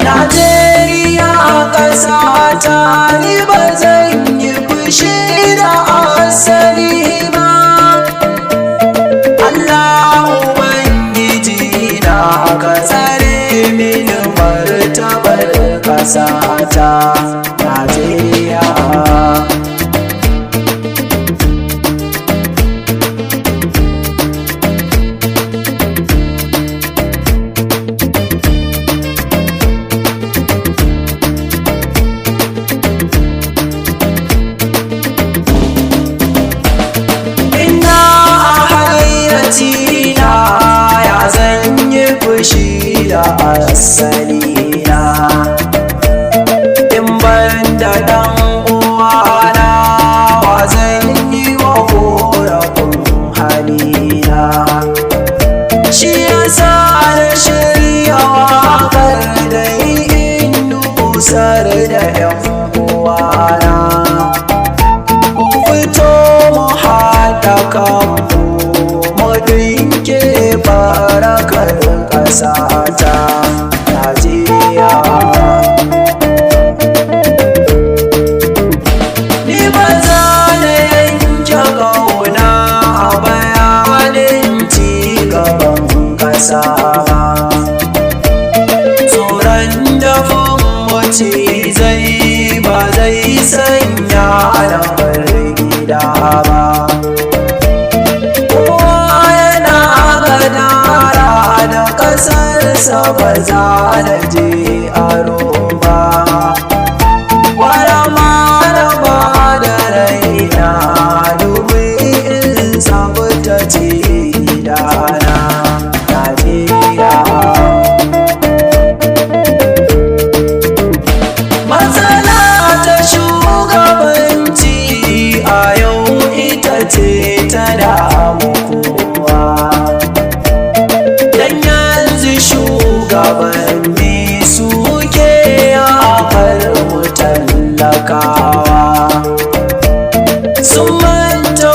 Najeriya ƙasa ta ni ba zan yi fushi da asali ba. Allah Ubangiji na ka tsare mini martabar ƙasa ta Najeriya. Ya zan yi fushi da asali na, in ban da ɗan uwana wa zan yi wa korafin halina. Shi yasa na shirya waƙar da in nusar da 'yan uwana, ku fito mu haɗa kanmu dinke barakar ƙasa ta Najeriya. Ni ba za na yanke ƙauna a bayanin ci gaban ƙasa ba. Tsoron dafin macizai ba zai sanya na bar gida ba. Da ƙasarsa ba za da je aro ba, wara ma da ba da raina domin in samu ta ce gidana Najeriya. Matsala ta shugabanci a yau ita ce ta damu kowa. Shugabanni suke yakar mu talakawa, sun manta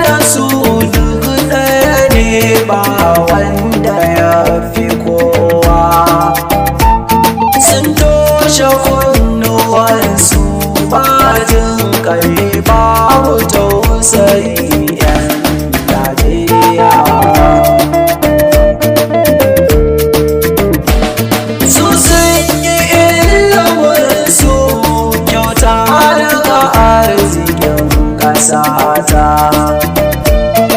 da su duk ɗaya ne ba wanda ya fi kowa. Sun toshe kunnuwansu ba jin kai babu tausayi 'yan Najeriya. Ƙasata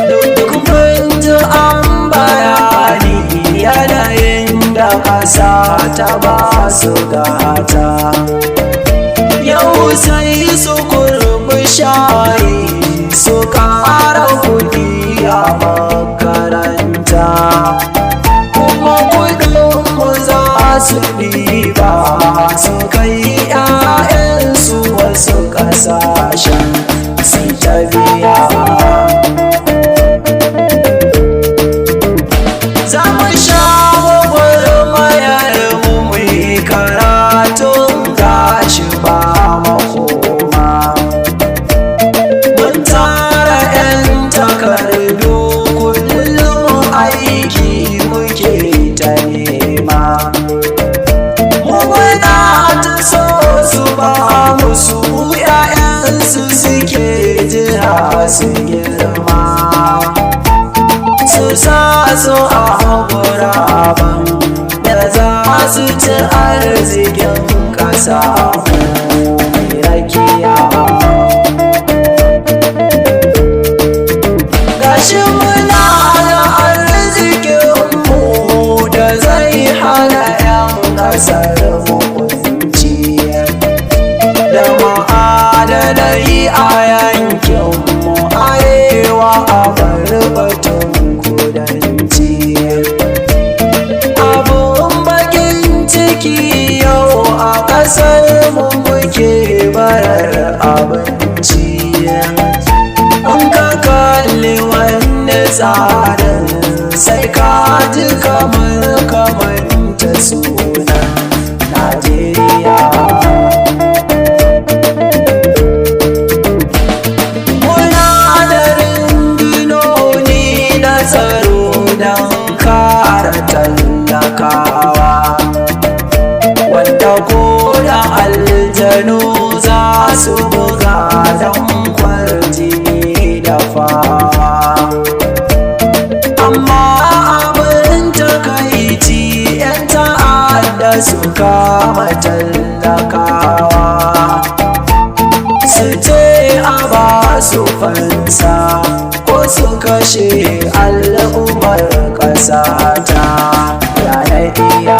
duk mun ji an bayani yanayin da ƙasa ta ba su gata. Yau sai su kurbi shayi su ƙara kuɗi a makaranta, kuma kuɗinmu za su ɗiba su kai 'ya'yansu wasu ƙasashen sai ta biya. Za mu sha gwagwarmayar mu yi karatun gashi ba makoma. Mun tara 'yan takardu kullum aiki muke ta nema. Mu muna ta so su ba musu 'ya'yansu suke jira su girma, su sa su a guraben da za su ci arzikin ƙasa mai rakiya. Gashi muna da arzikinmu da zai hana 'yan ƙasar mu kunci, da ma'adanai a yankinmu arewa a barbatun kudanci. Abun bakin ciki yau a ƙasar mu muke barar abinci. In ka kalli wani tsarin sai ka ji kamar ta sunan Najeriya. ko da aljanu za su buga don kwarjini da fama. Amma abin takaici 'yan ta'adda su kama tallakawa, su ce a ba su fansa ko su kashe al'ummar ƙasa ta. Ya na iya